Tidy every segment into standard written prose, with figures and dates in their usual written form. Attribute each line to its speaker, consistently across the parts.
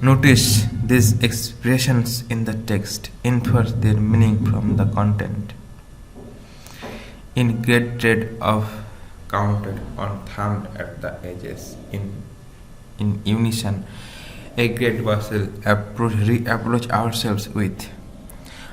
Speaker 1: Notice these expressions in the text, infer their meaning from the content. In great dread of counted on thumbed at the edges, in unison, a great vessel approach ourselves with.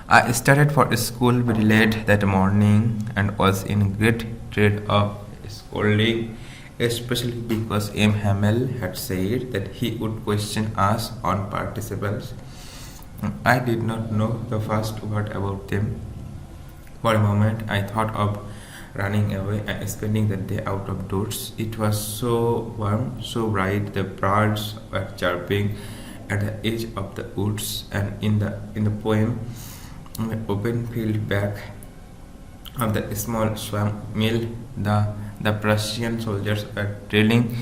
Speaker 1: I started for school very late that morning and was in great dread of scolding, especially because M. Hamel had said that he would question us on participles. I did not know the first word about them. For a moment, I thought of running away and spending the day out of doors. It was so warm, so bright. The birds were chirping at the edge of the woods, and in the poem, on the open field back of the small swamp mill, the Prussian soldiers were drilling.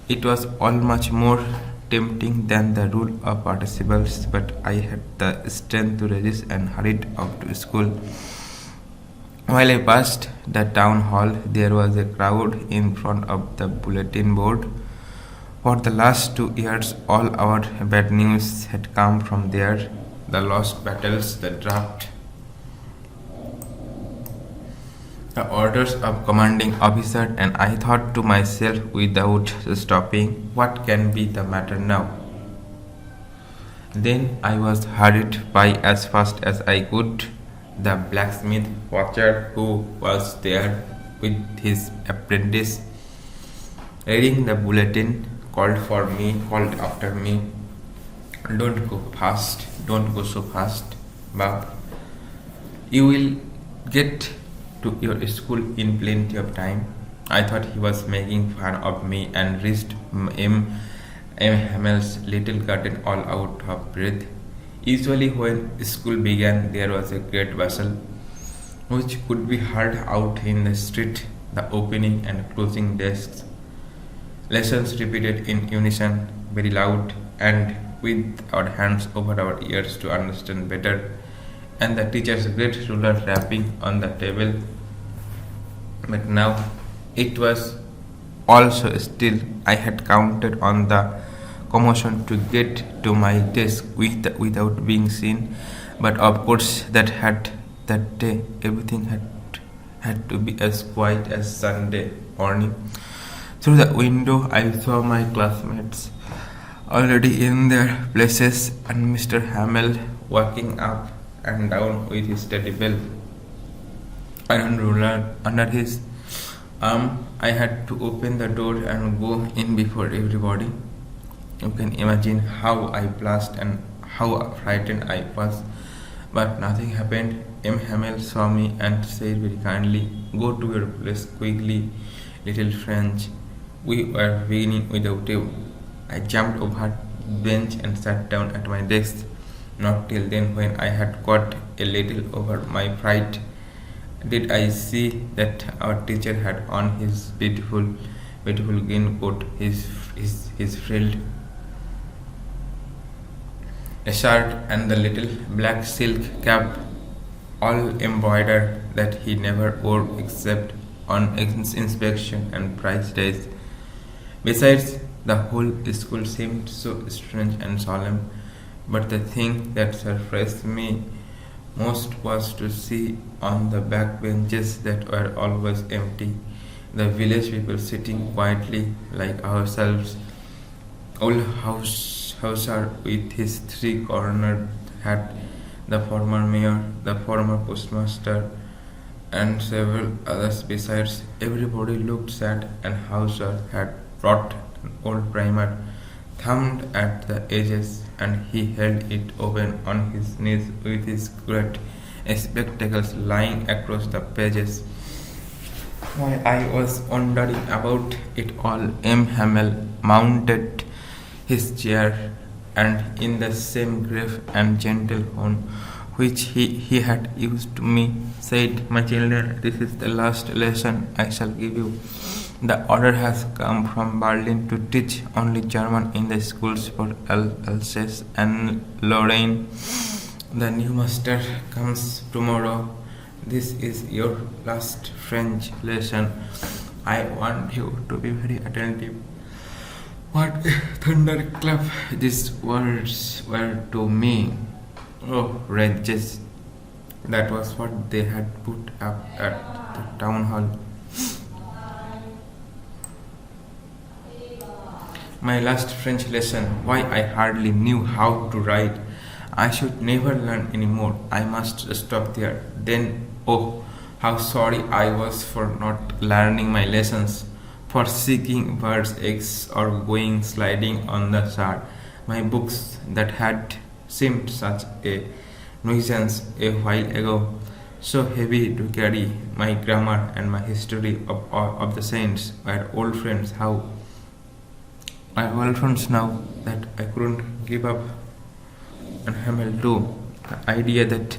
Speaker 1: It was all much more tempting than the rule of participles, but I had the strength to resist and hurried off to school. While I passed the town hall, there was a crowd in front of the bulletin board. For the last 2 years, all our bad news had come from there. The lost battles, the draft, the orders of commanding officer, and I thought to myself without stopping, what can be the matter now? Then I was hurried by as fast as I could. The blacksmith watcher who was there with his apprentice, reading the bulletin, called after me, "Don't go fast, don't go so fast, Bob. You will get to your school in plenty of time." I thought he was making fun of me and reached M. Hamel's little garden all out of breath. Usually when school began, there was a great bustle, which could be heard out in the street, the opening and closing desks, lessons repeated in unison, very loud, and with our hands over our ears to understand better, and the teacher's great ruler rapping on the table. But now it was also still. I had counted on the commotion to get to my desk without being seen, but of course that day everything had to be as quiet as Sunday morning. Through the window I saw my classmates already in their places, and Mr. Hamel walking up and down with his teddy bear iron ruler under his arm. I had to open the door and go in before everybody. You can imagine how I blushed and how frightened I was, but nothing happened. M. Hamel saw me and said very kindly, "Go to your place quickly, little French. We were beginning without you." I jumped over the bench and sat down at my desk. Not till then, when I had got a little over my fright, did I see that our teacher had on his beautiful green coat, his frilled a shirt, and the little black silk cap, all embroidered, that he never wore except on inspection and prize days. Besides, the whole school seemed so strange and solemn. But the thing that surprised me most was to see on the back benches that were always empty, the village people sitting quietly like ourselves. Old Hauser with his three-cornered hat, the former mayor, the former postmaster, and several others besides. Everybody looked sad, and Hauser had brought an old primer, thumbed at the edges, and he held it open on his knees with his great spectacles lying across the pages. While I was wondering about it all, M. Hamel mounted his chair, and in the same grave and gentle tone which he had used to me, said, "My children, this is the last lesson I shall give you. The order has come from Berlin to teach only German in the schools for Alsace and Lorraine. The new master comes tomorrow. This is your last French lesson. I want you to be very attentive What a thunderclap these words were to me. Oh, wretches. That was what they had put up at the town hall. My last French lesson, why I hardly knew how to write. I should never learn anymore. I must stop there. Then, oh, how sorry I was for not learning my lessons, for seeking birds' eggs or going sliding on the sand. My books that had seemed such a nuisance a while ago, so heavy to carry, my grammar and my history of the saints were old friends. How my old friends now that I couldn't give up and Hamel too. The idea that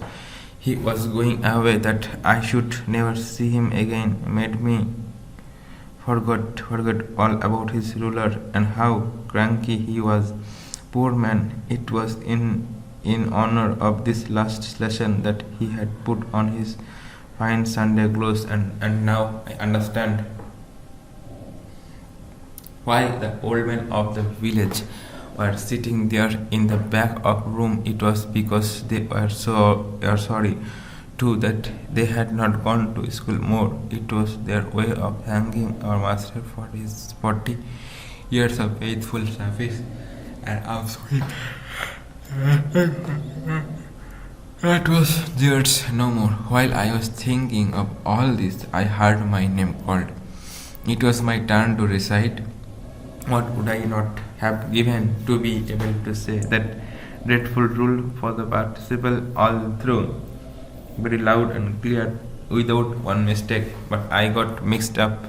Speaker 1: he was going away, that I should never see him again, made me forget all about his ruler and how cranky he was. Poor man, it was in honor of this last lesson that he had put on his fine Sunday clothes, and now I understand why the old men of the village were sitting there in the back of room. It was because they were sorry too that they had not gone to school more. It was their way of thanking our master for his 40 years of faithful service, and I'm sorry that was theirs no more. While I was thinking of all this, I heard my name called. It was my turn to recite. What would I not have given to be able to say that dreadful rule for the participle all through, very loud and clear, without one mistake? But I got mixed up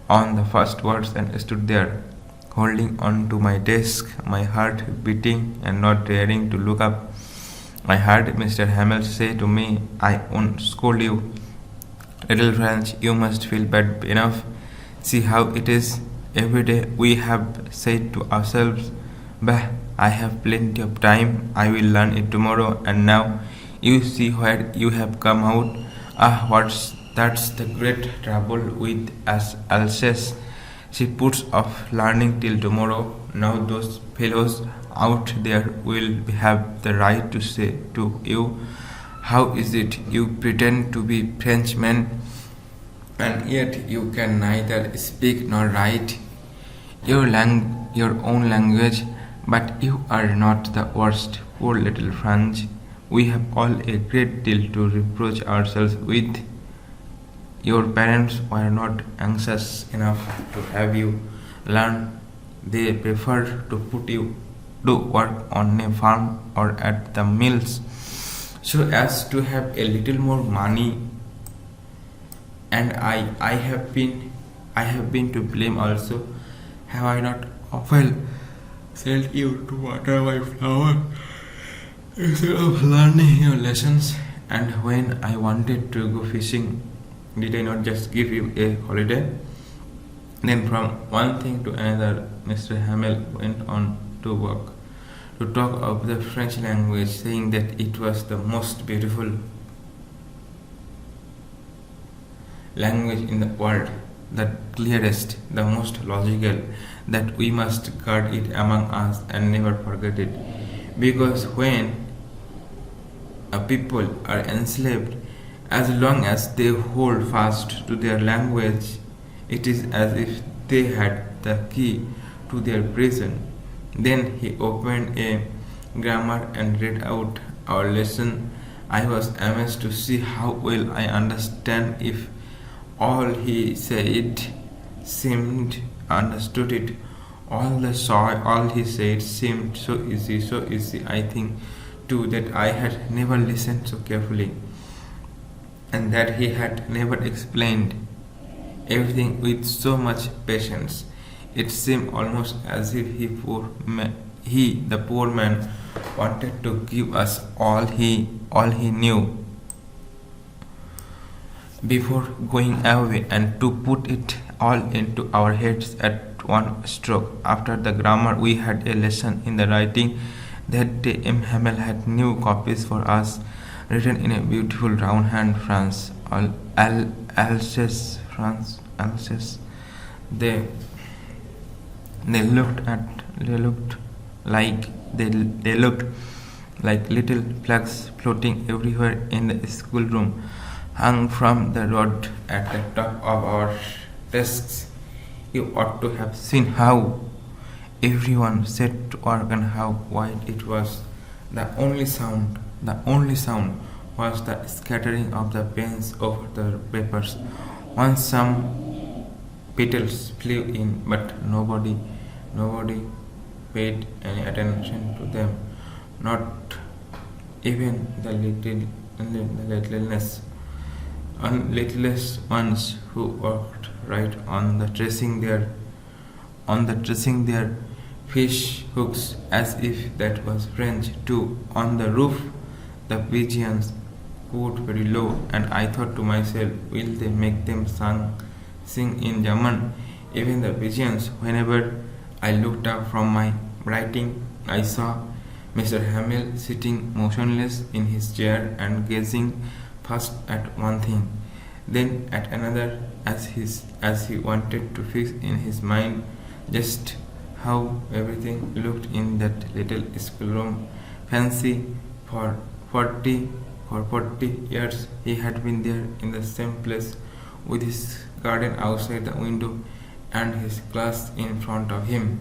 Speaker 1: on the first words and stood there, holding on to my desk, my heart beating and not daring to look up. I heard Mr. Hamel say to me, I won't scold you, little French, you must feel bad enough. See how it is. Every day we have said to ourselves, bah, I have plenty of time, I will learn it tomorrow, and now you see where you have come out. Ah, that's the great trouble with us Alsace. She puts off learning till tomorrow. Now those fellows out there will have the right to say to you, how is it you pretend to be Frenchmen, and yet you can neither speak nor write your own language? But you are not the worst, poor little French. We have all a great deal to reproach ourselves with. Your parents were not anxious enough to have you learn. They preferred to put you to work on a farm or at the mills, so as to have a little more money. And I have been to blame also. Have I not often sent you to water my flower instead of learning your lessons? And when I wanted to go fishing, did I not just give you a holiday? Then from one thing to another, Mr. Hamel went on to talk of the French language, saying that it was the most beautiful language in the world, the clearest, the most logical, that we must guard it among us and never forget it. Because when a people are enslaved, as long as they hold fast to their language, it is as if they had the key to their prison. Then he opened a grammar and read out our lesson. I was amazed to see how well I understand if all he said seemed understood it. All he said seemed so easy. I think too that I had never listened so carefully, and that he had never explained everything with so much patience. It seemed almost as if the poor man, wanted to give us all he knew before going away, and to put it all into our heads at one stroke. After the grammar, we had a lesson in the writing. That day, M. Hamel had new copies for us, written in a beautiful round hand, Alsace. They They looked like little flags floating everywhere in the schoolroom, hung from the rod at the top of our desks. You ought to have seen how everyone set to work and how wide it was. The only sound was the scattering of the pens over the papers. Once some petals flew in, but nobody paid any attention to them. Not even littlest ones who worked right on the dressing their fish hooks as if that was French too. On the roof the pigeons cooed very low, and I thought to myself, will they make them sing in German? Even the pigeons, whenever I looked up from my writing, I saw Mr. Hamill sitting motionless in his chair and gazing first at one thing, then at another, as he wanted to fix in his mind just how everything looked in that little schoolroom. Fancy for 40 for 40 years he had been there in the same place with his garden outside the window and his class in front of him.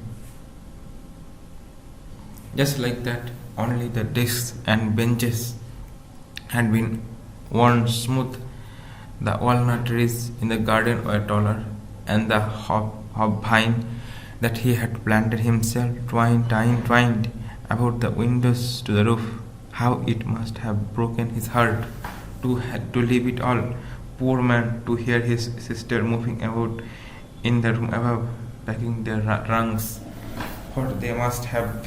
Speaker 1: Just like that, only the desks and benches had been worn smooth. The walnut trees in the garden were taller, and the hop-vine that he had planted himself twined about the windows to the roof. How it must have broken his heart to leave it all. Poor man, to hear his sister moving about in the room above, packing their trunks, for they must have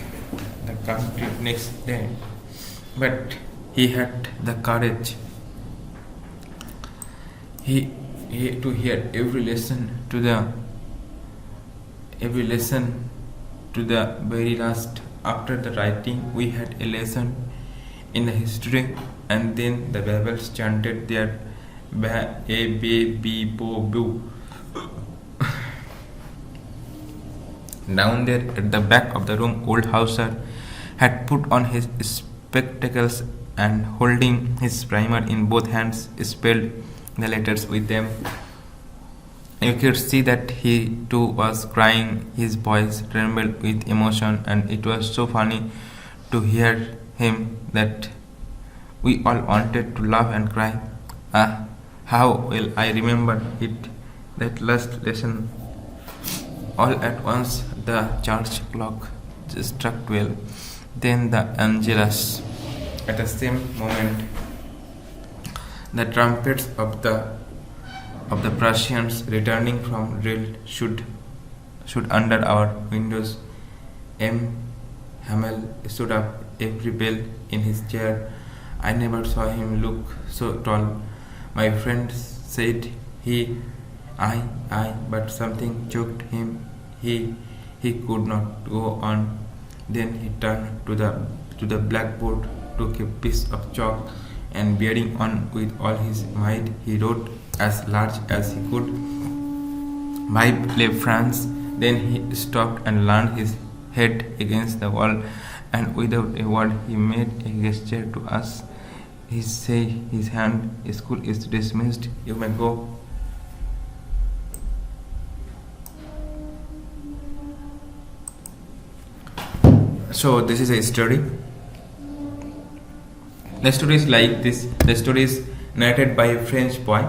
Speaker 1: the country next day. But he had the courage. He to hear every lesson to the very last. After the writing, we had a lesson in the history, and then the babbles chanted their ba, a, b, bo, boo. Down there at the back of the room, old Hauser had put on his spectacles and, holding his primer in both hands, spelled the letters with them. You could see that he too was crying. His voice trembled with emotion, and it was so funny to hear him that we all wanted to laugh and cry. Ah, how well I remember it, that last lesson. All at once the church clock struck 12, then the Angelus. At the same moment, the trumpets of the Prussians returning from drill should under our windows. M. Hamel stood up, every bell in his chair. I never saw him look so tall. My friend said I, but something choked him. He could not go on. Then he turned to the blackboard, took a piece of chalk, and bearing on with all his might, he wrote as large as he could, "Vive le France." Then he stopped and leaned his head against the wall, and without a word he made a gesture to us. He said his hand, "School is dismissed, you may go." So this is a story. The story is like this. The story is narrated by a French boy.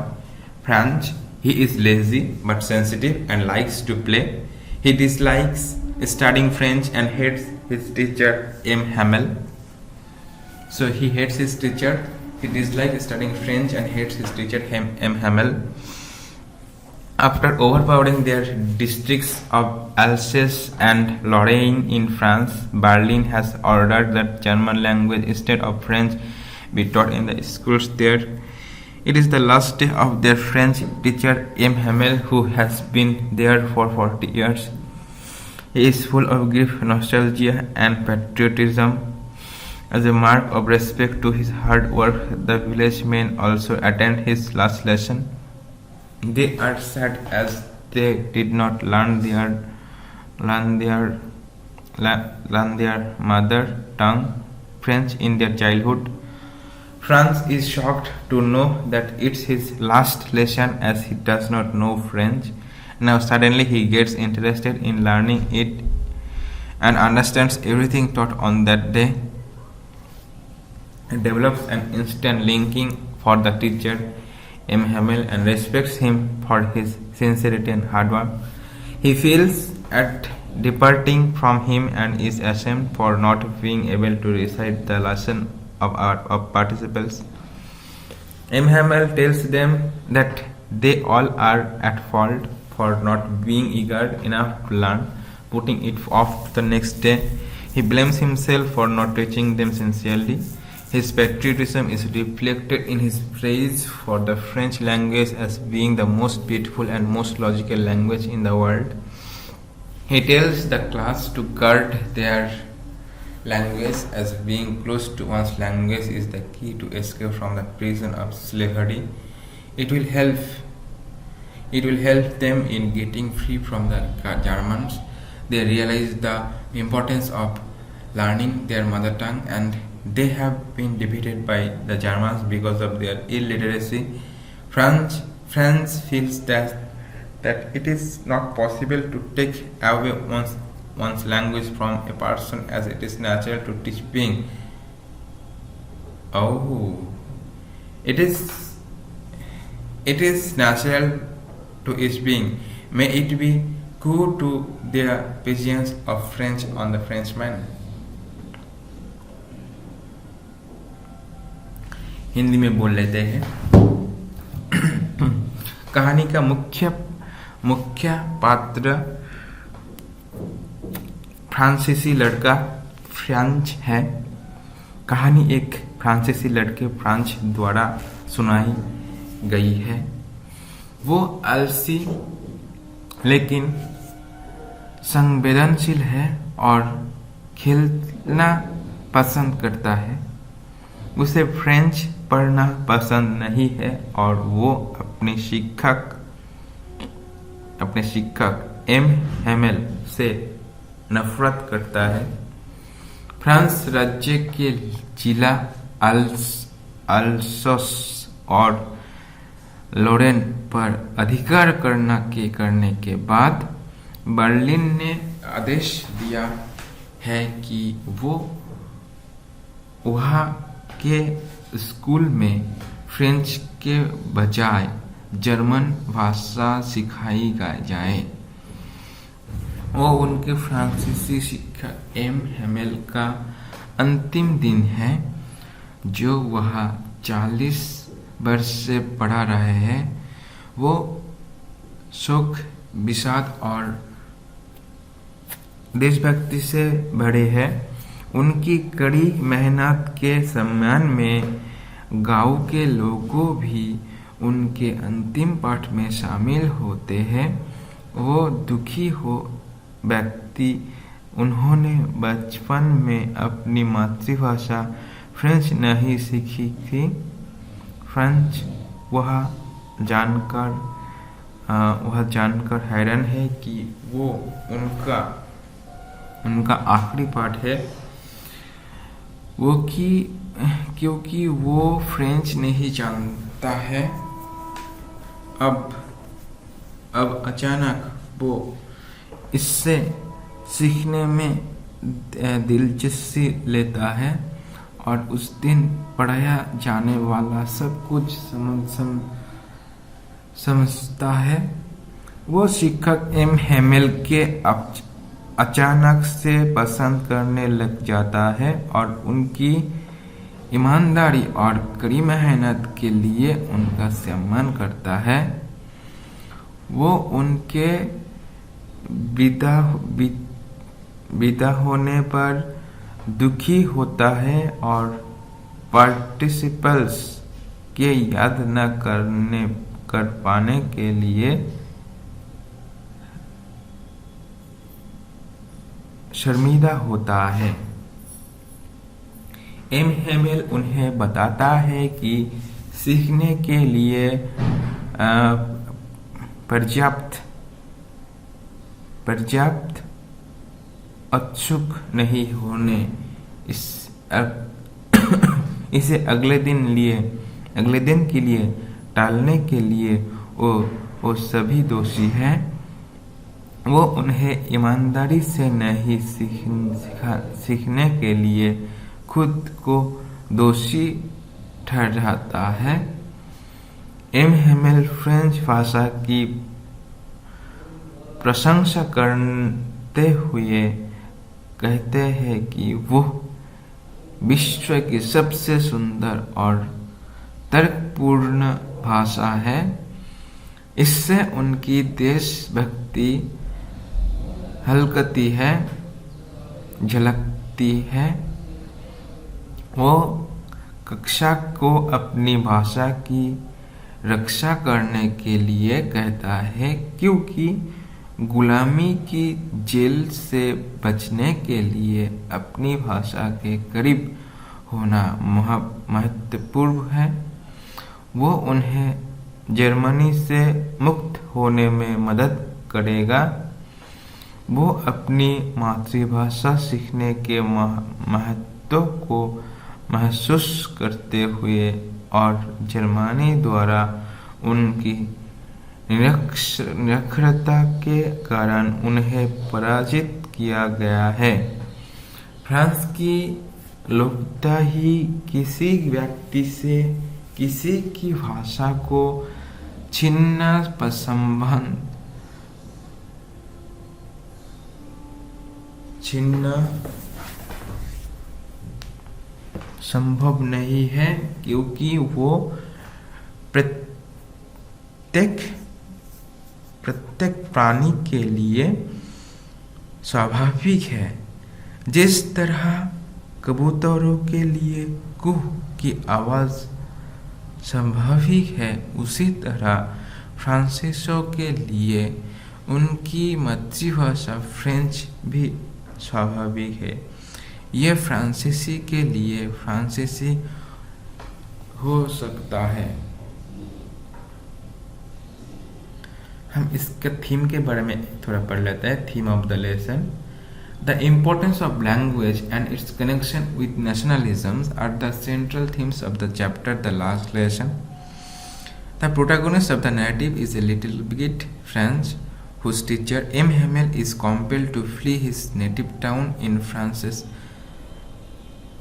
Speaker 1: French. He is lazy but sensitive and likes to play. He dislikes studying French and hates his teacher M. Hamel. So he hates his teacher. He dislikes studying French and hates his teacher M. Hamel. After overpowering their districts of Alsace and Lorraine in France, Berlin has ordered that German language instead of French be taught in the schools there. It is the last day of their French teacher M. Hamel, who has been there for 40 years. He is full of grief, nostalgia, and patriotism. As a mark of respect to his hard work, the village men also attend his last lesson. They are sad as they did not learn their learn their mother tongue, French, in their childhood. Franz is shocked to know that it's his last lesson as he does not know French. Now suddenly he gets interested in learning it and understands everything taught on that day. He develops an instant liking for the teacher, M. Hamel, and respects him for his sincerity and hard work. He feels at departing from him and is ashamed for not being able to recite the lesson of participles. M. Hamel tells them that they all are at fault for not being eager enough to learn, putting it off to the next day. He blames himself for not teaching them sincerely. His patriotism is reflected in his praise for the French language as being the most beautiful and most logical language in the world. He tells the class to guard their language as being close to one's language is the key to escape from the prison of slavery. It will help them in getting free from the Germans. They realize the importance of learning their mother tongue, and they have been defeated by the Germans because of their illiteracy. France feels that it is not possible to take away one's language from a person as it is natural to teach being. Oh, it is natural to each being. May it be good to the patience of French on the Frenchman. Hindi में बोल लेते हैं। कहानी का मुख्य पात्र फ्रांसीसी लड़का फ्रांच है। कहानी एक फ्रांसीसी लड़के फ्रांच द्वारा सुनाई गई है। वो आलसी लेकिन संवेदनशील है और खेलना पसंद करता है। उसे फ्रेंच पढ़ना पसंद नहीं है और वो अपने शिक्षक एम हेमेल से नफरत करता है। फ्रांस राज्य के जिला अल्सोस और लोरेन पर अधिकार करने के बाद बर्लिन ने आदेश दिया है कि वो वहाँ के स्कूल में फ्रेंच के बजाय जर्मन भाषा सिखाई जाए। वो उनके फ्रांसीसी शिक्षक एम हेमेल का अंतिम दिन है, जो वहाँ 40 वर्ष से पढ़ा रहे हैं। वो शोक, विषाद और देशभक्ति से भरे हैं। उनकी कड़ी मेहनत के सम्मान में गांव के लोगों भी उनके अंतिम पाठ में शामिल होते हैं। वो दुखी हो व्यक्ति, उन्होंने बचपन में अपनी मातृभाषा फ्रेंच नहीं सीखी थी। फ्रेंच वह जानकर हैरान है कि वो उनका आखिरी पाठ है। क्योंकि वो फ्रेंच नहीं जानता है। अब अचानक वो इससे सीखने में दिलचस्पी लेता है और उस दिन पढ़ाया जाने वाला सब कुछ समझता है। वो शिक्षक एम हेमेल के अचानक से पसंद करने लग जाता है और उनकी ईमानदारी और कड़ी मेहनत के लिए उनका सम्मान करता है। वो उनके विदा होने पर दुखी होता है और पार्टिसिपल्स के याद न कर पाने के लिए शर्मिंदा होता है। एम हेमेल उन्हें बताता है कि सीखने के लिए पर्याप्त उत्सुक नहीं होने इस इसे अगले दिन के लिए टालने के लिए वो सभी दोषी हैं। वो उन्हें ईमानदारी से नहीं सीखने के लिए खुद को दोषी ठहराता है। एम हेमेल फ्रेंच भाषा की प्रशंसा करते हुए कहते हैं कि वो विश्व की सबसे सुंदर और तर्कपूर्ण भाषा है। इससे उनकी देशभक्ति हल्कती है, झलकती है। वो कक्षा को अपनी भाषा की रक्षा करने के लिए कहता है, क्योंकि गुलामी की जेल से बचने के लिए अपनी भाषा के करीब होना महत्वपूर्ण है। वो उन्हें जर्मनी से मुक्त होने में मदद करेगा। वो अपनी मातृभाषा सीखने के महत्व को महसूस करते हुए और जर्मनी द्वारा उनकी निरक्षरता के कारण उन्हें पराजित किया गया है। फ्रांस की लोकता ही किसी व्यक्ति से किसी की भाषा को छीनना संभव नहीं है, क्योंकि वो प्रत्येक प्राणी के लिए स्वाभाविक है। जिस तरह कबूतरों के लिए कुह की आवाज स्वाभाविक है, उसी तरह फ्रांसीसियों के लिए उनकी मातृभाषा फ्रेंच भी स्वाभाविक है। यह फ्रांसीसी के लिए फ्रांसीसी हो सकता है। हम इसके थीम के बारे में थोड़ा पढ़ लेते हैं। Theme of the lesson: the importance of language and its connection with nationalisms are the central themes of the chapter the last lesson. The protagonist of the narrative is a little bit French, whose teacher M. Hamel is compelled to flee his native town in France's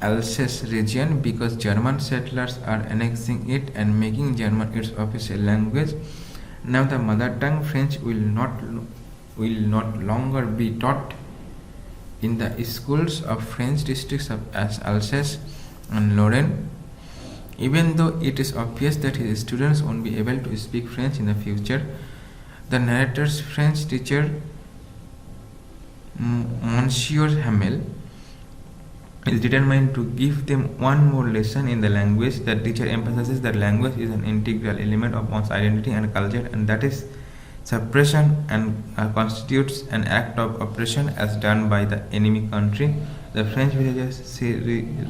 Speaker 1: Alsace region because German settlers are annexing it and making German its official language. Now the mother tongue French will not longer be taught in the schools of French districts of Alsace and Lorraine. Even though it is obvious that his students won't be able to speak French in the future, the narrator's French teacher, Monsieur Hamel, is determined to give them one more lesson in the language. The teacher emphasizes that language is an integral element of one's identity and culture, and that is suppression and constitutes an act of oppression as done by the enemy country. The French villagers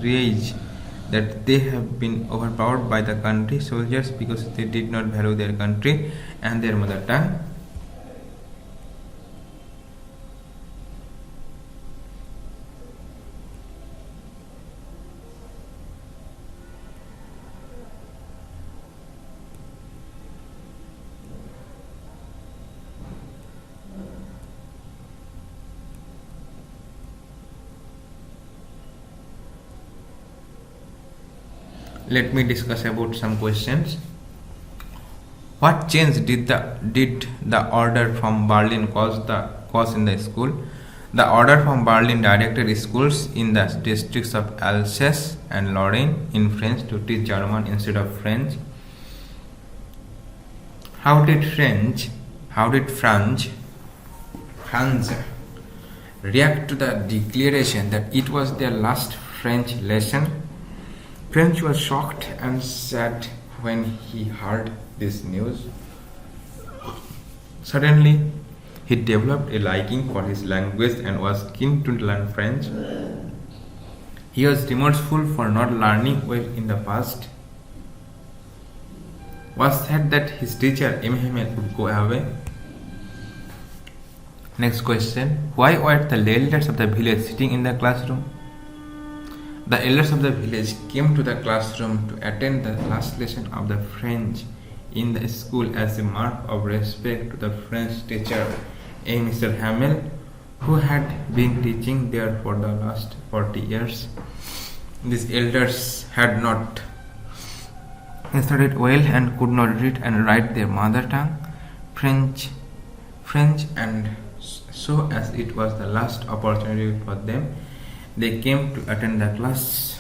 Speaker 1: rage that they have been overpowered by the country soldiers because they did not value their country and their mother tongue. Let me discuss about some questions. What change did the order from Berlin cause in the school? The order from Berlin directed schools in the districts of Alsace and Lorraine in French to teach German instead of French. How did France react to the declaration that it was their last French lesson? French was shocked and sad when he heard this news. Suddenly, he developed a liking for his language and was keen to learn French. He was remorseful for not learning well in the past. Was sad that his teacher M. Hamel would go away. Next question. Why were the elders of the village sitting in the classroom? The elders of the village came to the classroom to attend the last lesson of the French in the school as a mark of respect to the French teacher, a Mr. Hamel, who had been teaching there for the last 40 years. These elders had not studied well and could not read and write their mother tongue, French, and so as it was the last opportunity for them, they came to attend the class